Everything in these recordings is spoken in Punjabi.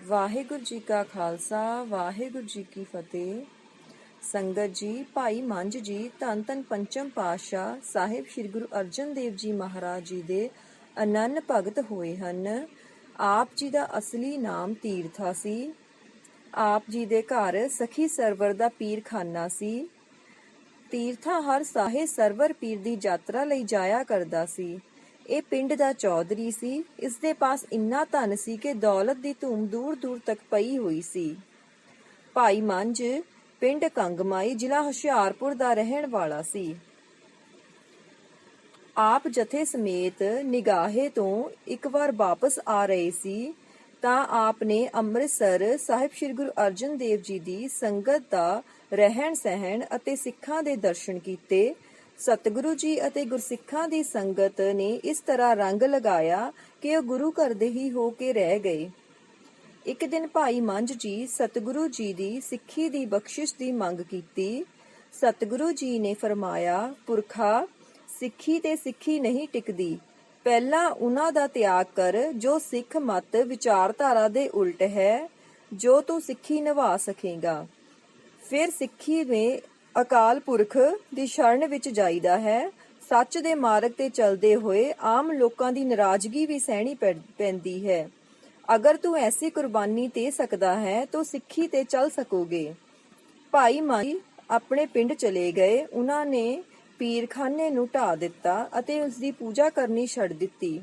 ਵਾਹਿਗੁਰੂ ਜੀ ਕਾ ਖਾਲਸਾ ਵਾਹਿਗੁਰੂ ਜੀ ਕੀ ਫਤਿਹ। ਸੰਗਤ ਜੀ, ਭਾਈ ਮੰਝ ਜੀ ਧੰਨ ਧੰਨ ਪੰਚਮ ਪਾਤਸ਼ਾਹ ਸਾਹਿਬ ਸ੍ਰੀ ਗੁਰੂ ਅਰਜਨ ਦੇਵ ਜੀ ਮਹਾਰਾਜ ਜੀ ਦੇ ਅਨੰਨ ਭਗਤ ਹੋਏ ਹਨ। ਆਪ ਜੀ ਦਾ ਅਸਲੀ ਨਾਮ ਤੀਰਥਾ ਸੀ। ਆਪ ਜੀ ਦੇ ਘਰ ਸਖੀ ਸਰਵਰ ਦਾ ਪੀਰਖਾਨਾ ਸੀ। ਤੀਰਥਾ ਹਰ ਸਾਹੇ ਸਰਵਰ ਪੀਰ ਦੀ ਯਾਤਰਾ ਲਈ ਜਾਇਆ ਕਰਦਾ ਸੀ। ਇਹ ਪਿੰਡ ਦਾ ਚੌਧਰੀ ਸੀ। ਇਸ ਦੇ ਪਾਸ ਇੰਨਾ ਧਨ ਸੀ ਕਿ ਦੌਲਤ ਦੀ ਧੂਮ ਦੂਰ ਦੂਰ ਤੱਕ ਪਈ ਹੋਈ ਸੀ। ਭਾਈ ਮੰਝ ਪਿੰਡ ਕੰਗਮਾਈ ਜ਼ਿਲ੍ਹਾ ਹੁਸ਼ਿਆਰਪੁਰ ਦਾ ਰਹਿਣ ਵਾਲਾ ਸੀ। ਆਪ ਜਥੇ ਸਮੇਤ ਨਿਗਾਹੇ ਤੋਂ ਇੱਕ ਵਾਰ ਵਾਪਸ ਆ ਰਹੇ ਸੀ ਤਾਂ ਆਪ ਨੇ ਅੰਮ੍ਰਿਤਸਰ ਸਾਹਿਬ ਸ੍ਰੀ ਗੁਰੂ ਅਰਜਨ ਦੇਵ ਜੀ ਦੀ ਸੰਗਤ ਦਾ ਰਹਿਣ ਸਹਿਣ ਅਤੇ ਸਿੱਖਾਂ ਦੇ ਦਰਸ਼ਨ ਕੀਤੇ। ਸਤਿਗੁਰੂ ਜੀ ਅਤੇ ਗੁਰਸਿੱਖਾਂ ਦੀ ਸੰਗਤ ਨੇ ਇਸ ਤਰ੍ਹਾਂ ਰੰਗ ਲਗਾਇਆ ਕਿ ਉਹ ਗੁਰੂ ਘਰ ਦੇ ਹੀ ਹੋ ਕੇ ਰਹਿ ਗਏ। ਇੱਕ ਦਿਨ ਭਾਈ ਮੰਝ ਜੀ ਸਤਿਗੁਰੂ ਜੀ ਦੀ ਸਿੱਖੀ ਦੀ ਬਖਸ਼ਿਸ਼ ਦੀ ਮੰਗ ਕੀਤੀ। ਸਤਿਗੁਰੂ ਜੀ ਨੇ ਫਰਮਾਇਆ, ਪੁਰਖਾ, ਸਿੱਖੀ ਤੇ ਸਿੱਖੀ ਨਹੀਂ ਟਿਕਦੀ। ਪਹਿਲਾਂ ਉਹਨਾਂ ਦਾ ਤਿਆਗ ਕਰ ਜੋ ਸਿੱਖ ਮਤ ਵਿਚਾਰਧਾਰਾ ਦੇ ਉਲਟ ਹੈ, ਜੋ ਤੂੰ ਸਿੱਖੀ ਨਿਭਾ ਸਕੇਗਾ। ਫਿਰ ਸਿੱਖੀ ਵਿੱਚ ਅਕਾਲ ਪੁਰਖ ਦੀ ਸ਼ਰਨ ਵਿੱਚ ਜਾਈਦਾ ਹੈ। ਸੱਚ ਦੇ ਮਾਰਗ ਤੇ ਚੱਲਦੇ ਹੋਏ ਆਮ ਲੋਕਾਂ ਦੀ ਨਾਰਾਜ਼ਗੀ ਵੀ ਸਹਿਣੀ ਪੈਂਦੀ ਹੈ। ਅਗਰ ਤੂੰ ਐਸੀ ਕੁਰਬਾਨੀ ਦੇ ਸਕਦਾ ਹੈ ਤਾਂ ਸਿੱਖੀ ਤੇ ਚੱਲ ਸਕੋਗੇ। ਭਾਈ ਮੰਝ ਆਪਣੇ ਪਿੰਡ ਚਲੇ ਗਏ। ਉਹਨਾਂ ਨੇ ਪੀਰਖਾਨੇ ਨੂੰ ਢਾਹ ਦਿੱਤਾ ਅਤੇ ਉਸ ਦੀ ਪੂਜਾ ਕਰਨੀ ਛੱਡ ਦਿੱਤੀ।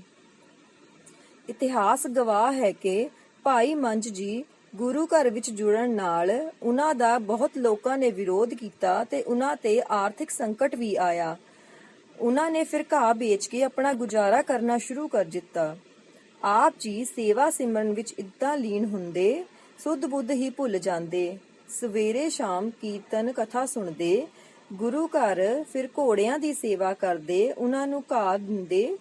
ਇਤਿਹਾਸ ਗਵਾਹ ਹੈ ਕਿ ਭਾਈ ਮੰਝ ਜੀ ਗੁਰੂ ਘਰ ਵਿੱਚ ਜੁੜਨ ਨਾਲ ਉਹਨਾਂ ਦਾ ਬਹੁਤ ਲੋਕਾਂ ਨੇ ਵਿਰੋਧ ਕੀਤਾ ਤੇ ਉਹਨਾਂ ਤੇ ਆਰਥਿਕ ਸੰਕਟ ਵੀ ਆਇਆ। ਉਹਨਾਂ ਨੇ ਫਿਰ ਘਾਹ ਵੇਚ ਕੇ ਆਪਣਾ ਗੁਜ਼ਾਰਾ ਕਰਨਾ ਸ਼ੁਰੂ ਕਰ ਦਿੱਤਾ। ਆਪ ਜੀ ਸੇਵਾ ਸਿਮਰਨ ਵਿੱਚ ਇੱਦਾਂ ਲੀਨ ਹੁੰਦੇ, ਸੁੱਧ ਬੁੱਧ ਹੀ ਭੁੱਲ ਜਾਂਦੇ। ਸਵੇਰੇ ਸ਼ਾਮ ਕੀਰਤਨ ਕਥਾ ਸੁਣਦੇ, ਗੁਰੂ ਘਰ ਫਿਰ ਘੋੜਿਆਂ ਦੀ ਸੇਵਾ ਕਰਦੇ, ਉਹਨਾਂ ਨੂੰ ਘਾਹ ਦਿੰਦੇ,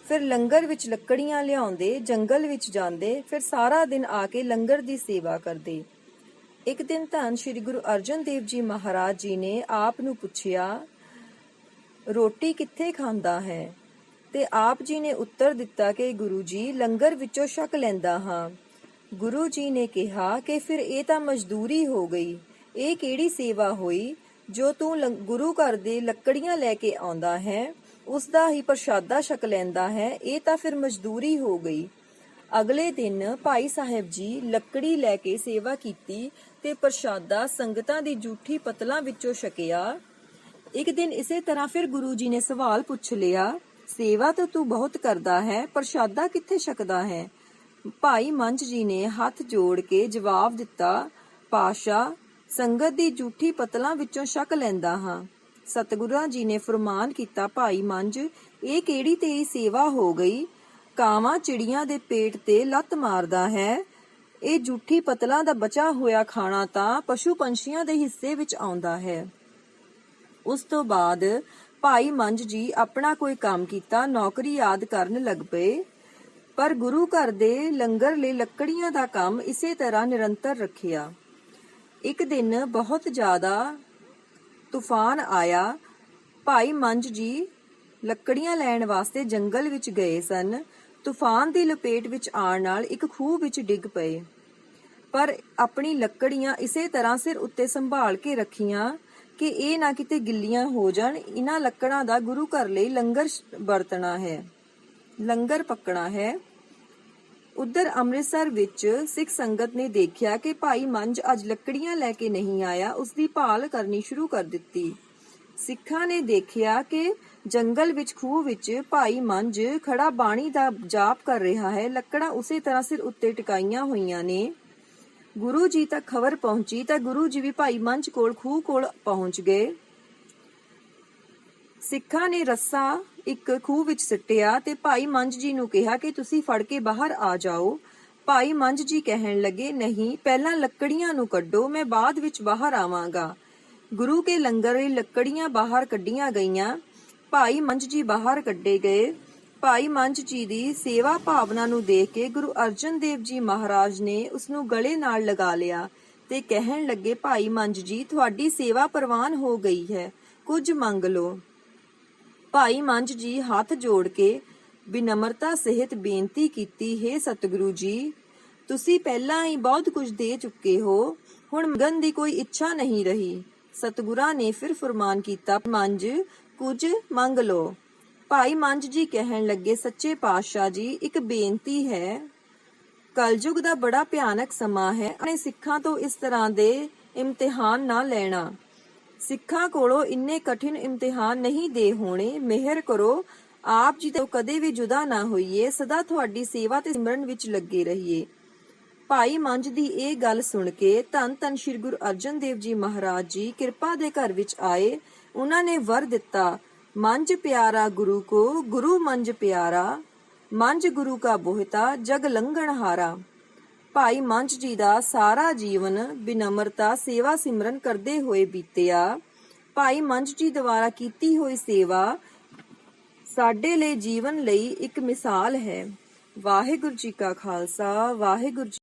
ਫਿਰ ਲੰਗਰ ਵਿੱਚ ਲੱਕੜੀਆਂ ਲਿਆਉਂਦੇ, ਜੰਗਲ ਵਿੱਚ ਜਾਂਦੇ, ਫਿਰ ਸਾਰਾ ਦਿਨ ਆ ਕੇ ਲੰਗਰ ਦੀ ਸੇਵਾ ਕਰਦੇ। ਇੱਕ ਦਿਨ ਧੰਨ ਸ੍ਰੀ ਗੁਰੂ ਅਰਜਨ ਦੇਵ ਜੀ ਮਹਾਰਾਜ ਜੀ ਨੇ ਆਪ ਨੂੰ ਪੁੱਛਿਆ, ਰੋਟੀ ਕਿੱਥੇ ਖਾਂਦਾ ਹੈ? ਤੇ ਆਪ ਜੀ ਨੇ ਉੱਤਰ ਦਿੱਤਾ ਕਿ ਗੁਰੂ ਜੀ, ਲੰਗਰ ਵਿੱਚੋਂ ਛਕ ਲੈਂਦਾ ਹਾਂ। ਗੁਰੂ ਜੀ ਨੇ ਕਿਹਾ ਕਿ ਫਿਰ ਇਹ ਤਾਂ ਮਜ਼ਦੂਰੀ ਹੋ ਗਈ। ਇਹ ਕਿਹੜੀ ਸੇਵਾ ਹੋਈ ਜੋ ਤੂੰ ਗੁਰੂ ਘਰ ਦੇ ਲੱਕੜੀਆਂ ਲੈ ਕੇ ਆਉਂਦਾ ਹੈ, ਉਸ ਦਾ ਹੀ ਪ੍ਰਸ਼ਾਦਾ ਛਕ ਲੈਂਦਾ ਹੈ। ਇਹ ਤਾਂ ਫਿਰ ਮਜ਼ਦੂਰੀ ਹੋ ਗਈ। ਅਗਲੇ ਦਿਨ ਭਾਈ ਸਾਹਿਬ ਜੀ ਲੱਕੜੀ ਲੈ ਕੇ ਸੇਵਾ ਕੀਤੀ ਤੇ ਪ੍ਰਸ਼ਾਦਾ ਸੰਗਤਾਂ ਦੀ ਜੂਠੀ ਪਤਲਾਂ ਵਿੱਚੋਂ ਛਕਿਆ। ਇੱਕ ਦਿਨ ਇਸੇ ਤਰ੍ਹਾਂ ਫਿਰ ਗੁਰੂ ਜੀ ਨੇ ਸਵਾਲ ਪੁੱਛ ਲਿਆ, ਸੇਵਾ ਤਾਂ ਤੂੰ ਬਹੁਤ ਕਰਦਾ ਹੈ, ਪ੍ਰਸ਼ਾਦਾ ਕਿੱਥੇ ਛਕਦਾ ਹੈ? ਭਾਈ ਮੰਝ ਜੀ ਨੇ ਹੱਥ ਜੋੜ ਕੇ ਜਵਾਬ ਦਿੱਤਾ, ਪਾਤਸ਼ਾਹ, ਸੰਗਤ ਦੀ ਜੂਠੀ ਪਤਲਾਂ ਵਿੱਚੋਂ ਛਕ ਲੈਂਦਾ ਹਾਂ। ਸਤਿਗੁਰਾਂ ਜੀ ਨੇ ਫਰਮਾਨ ਕੀਤਾ, ਭਾਈ ਮੰਝ, ਇਹ ਕਿਹੜੀ ਤੇਰੀ ਸੇਵਾ ਹੋ ਗਈ? ਕਾਵਾਂ ਚਿੜੀਆਂ ਦੇ ਪੇਟ ਤੇ ਲੱਤ ਮਾਰਦਾ ਹੈ। ਇਹ ਜੂਠੀ ਪਤਲਾਂ ਦਾ ਬਚਾ ਹੋਇਆ ਖਾਣਾ ਤਾਂ ਪਸ਼ੂ ਪੰਛੀਆਂ ਦੇ ਹਿੱਸੇ ਵਿੱਚ ਆਉਂਦਾ ਹੈ। ਉਸ ਤੋਂ ਬਾਅਦ ਭਾਈ ਮੰਝ ਜੀ ਆਪਣਾ ਕੋਈ ਕੰਮ ਕੀਤਾ, ਨੌਕਰੀ ਯਾਦ ਕਰਨ ਲੱਗ ਪਏ। ਪਰ ਗੁਰੂ ਘਰ ਦੇ ਲੰਗਰ ਲਈ ਲੱਕੜੀਆਂ ਦਾ ਕੰਮ ਇਸੇ ਤਰ੍ਹਾਂ ਨਿਰੰਤਰ ਰੱਖਿਆ। ਇੱਕ ਦਿਨ ਬਹੁਤ ਜ਼ਿਆਦਾ ਤੂਫਾਨ ਆਇਆ। ਭਾਈ ਮੰਝ ਜੀ ਲੱਕੜੀਆਂ ਲੈਣ ਵਾਸਤੇ ਜੰਗਲ ਵਿੱਚ ਗਏ ਸਨ। ਤੂਫਾਨ ਦੀ ਲਪੇਟ ਵਿੱਚ ਆਉਣ ਨਾਲ ਇੱਕ ਖੂਹ ਵਿੱਚ ਡਿੱਗ ਪਏ, ਪਰ ਆਪਣੀ ਲੱਕੜੀਆਂ ਇਸੇ ਤਰ੍ਹਾਂ ਸਿਰ ਉੱਤੇ ਸੰਭਾਲ ਕੇ ਰੱਖੀਆਂ ਕਿ ਇਹ ਨਾ ਕਿਤੇ ਗਿੱਲੀਆਂ ਹੋ ਜਾਣ। ਇਹਨਾਂ ਲੱਕੜਾਂ ਦਾ ਗੁਰੂ ਘਰ ਲਈ ਲੰਗਰ ਵਰਤਣਾ ਹੈ, ਲੰਗਰ ਪੱਕਣਾ ਹੈ। ਉਧਰ ਅੰਮ੍ਰਿਤਸਰ ਵਿੱਚ ਸਿੱਖ ਸੰਗਤ ਨੇ ਦੇਖਿਆ ਕਿ ਭਾਈ ਮੰਝ ਅੱਜ ਲੱਕੜੀਆਂ ਲੈ ਕੇ ਨਹੀਂ ਆਇਆ। ਉਸ ਦੀ ਭਾਲ ਕਰਨੀ ਸ਼ੁਰੂ ਕਰ ਦਿੱਤੀ। ਸਿੱਖਾਂ ਨੇ ਦੇਖਿਆ ਕਿ ਜੰਗਲ ਵਿੱਚ ਖੂਹ ਵਿੱਚ ਭਾਈ ਮੰਝ ਖੜਾ ਬਾਣੀ ਦਾ ਜਾਪ ਕਰ ਰਿਹਾ ਹੈ। ਲੱਕੜਾਂ ਉਸੇ ਤਰ੍ਹਾਂ ਸਿਰ ਉੱਤੇ ਟਿਕਾਈਆਂ ਹੋਈਆਂ ਨੇ। ਗੁਰੂ ਜੀ ਤੱਕ ਖਬਰ ਪਹੁੰਚੀ ਤਾਂ ਗੁਰੂ ਜੀ ਵੀ ਭਾਈ ਮੰਝ ਕੋਲ ਖੂਹ ਕੋਲ ਪਹੁੰਚ ਗਏ। ਸਿੱਖਾਂ ਨੇ ਰੱਸਾ ਇੱਕ ਖੂਹ ਵਿੱਚ ਸਿੱਟਿਆ ਤੇ ਭਾਈ ਮੰਝ ਜੀ ਨੂੰ ਕਿਹਾ ਕਿ ਤੁਸੀਂ ਫੜ ਕੇ ਬਾਹਰ ਆ ਜਾਓ। ਭਾਈ ਮੰਝ ਜੀ ਕਹਿਣ ਲੱਗੇ, ਨਹੀਂ, ਪਹਿਲਾਂ ਲੱਕੜੀਆਂ ਨੂੰ ਕੱਢੋ, ਮੈਂ ਬਾਅਦ ਵਿੱਚ ਬਾਹਰ ਆਵਾਂਗਾ। ਗੁਰੂ ਕੇ ਲੰਗਰ ਲਈ ਲੱਕੜੀਆਂ ਬਾਹਰ ਕੱਢੀਆਂ ਗਈਆਂ। ਭਾਈ ਮੰਝ ਜੀ ਬਾਹਰ ਕੱਢੇ ਗਏ। ਭਾਈ ਮੰਝ ਜੀ ਦੀ ਸੇਵਾ ਭਾਵਨਾ ਨੂੰ ਦੇਖ ਕੇ ਗੁਰੂ ਅਰਜਨ ਦੇਵ ਜੀ ਮਹਾਰਾਜ ਨੇ ਉਸ ਨੂੰ ਗਲੇ ਨਾਲ ਲਗਾ ਲਿਆ ਤੇ ਕਹਿਣ ਲੱਗੇ, ਭਾਈ ਮੰਝ ਜੀ, ਤੁਹਾਡੀ ਸੇਵਾ ਪ੍ਰਵਾਨ ਹੋ ਗਈ ਹੈ, ਕੁਝ ਮੰਗ ਲਓ। ਭਾਈ ਮੰਝ ਜੀ ਹੱਥ ਜੋੜ ਕੇ ਬਿਨਮਰਤਾ ਸਹਿਤ ਬੇਨਤੀ ਕੀਤੀ, ਹੇ ਸਤਿਗੁਰੂ ਜੀ, ਤੁਸੀਂ ਪਹਿਲਾਂ ਹੀ ਬਹੁਤ ਕੁਝ ਦੇ ਚੁੱਕੇ ਹੋ, ਹੁਣ ਮੰਗਣ ਦੀ ਕੋਈ ਇੱਛਾ ਨਹੀਂ ਰਹੀ। ਸਤਿਗੁਰਾਂ ਨੇ ਫਿਰ ਫਰਮਾਨ ਕੀਤਾ, ਮੰਝ ਕੁਝ ਮੰਗ ਲਓ। ਭਾਈ ਮੰਝ ਜੀ ਕਹਿਣ ਲੱਗੇ, ਸੱਚੇ ਪਾਤਸ਼ਾਹ ਜੀ, ਇੱਕ ਬੇਨਤੀ ਹੈ। ਕਲਯੁਗ ਦਾ ਬੜਾ ਭਿਆਨਕ ਸਮਾਂ ਹੈ। ਆਪਣੇ ਸਿੱਖਾਂ ਤੋਂ ਇਸ ਤਰ੍ਹਾਂ ਦੇ ਇਮਤਿਹਾਨ ਨਾ ਲੈਣਾ। ਸਿੱਖਾਂ ਕੋਲੋਂ ਇੰਨੇ ਕਠਿਨ ਇਮਤਿਹਾਨ ਨਹੀਂ ਦੇ ਹੋਣੇ। ਮਿਹਰ ਕਰੋ, ਆਪ ਜੀ ਤੋਂ ਕਦੇ ਵੀ ਜੁਦਾ ਨਾ ਹੋਈਏ। ਸਦਾ ਤੁਹਾਡੀ ਸੇਵਾ ਤੇ ਸਿਮਰਨ ਵਿੱਚ ਲੱਗੇ ਰਹੀਏ। ਭਾਈ ਮੰਝ ਦੀ ਇਹ ਗੱਲ ਸੁਣ ਕੇ ਧੰਨ ਧੰਨ ਸ਼੍ਰੀ ਗੁਰੂ ਅਰਜਨ ਦੇਵ ਜੀ ਮਹਾਰਾਜ ਜੀ ਕਿਰਪਾ ਦੇ ਘਰ ਵਿੱਚ ਆਏ। ਉਹਨਾਂ ਨੇ ਵਰ ਦਿੱਤਾ, ਮੰਝ ਪਿਆਰਾ ਗੁਰੂ ਕੋ, ਗੁਰੂ ਮੰਝ ਪਿਆਰਾ, ਮੰਝ ਗੁਰੂ ਕਾ ਬੋਹਿਤਾ, ਜਗ ਲੰਘਣ ਹਾਰਾ। ਭਾਈ ਮੰਝ ਜੀ ਦਾ ਸਾਰਾ ਜੀਵਨ ਬਿਨਮਰਤਾ ਸੇਵਾ ਸਿਮਰਨ ਕਰਦੇ ਹੋਏ ਬੀਤਿਆ। ਭਾਈ ਮੰਝ ਜੀ ਦੁਆਰਾ ਕੀਤੀ ਹੋਈ ਸੇਵਾ ਸਾਡੇ ਲਈ ਜੀਵਨ ਲਈ ਇੱਕ ਮਿਸਾਲ ਹੈ। ਵਾਹਿਗੁਰੂ ਜੀ ਕਾ ਖਾਲਸਾ, ਵਾਹਿਗੁਰੂ ਜੀ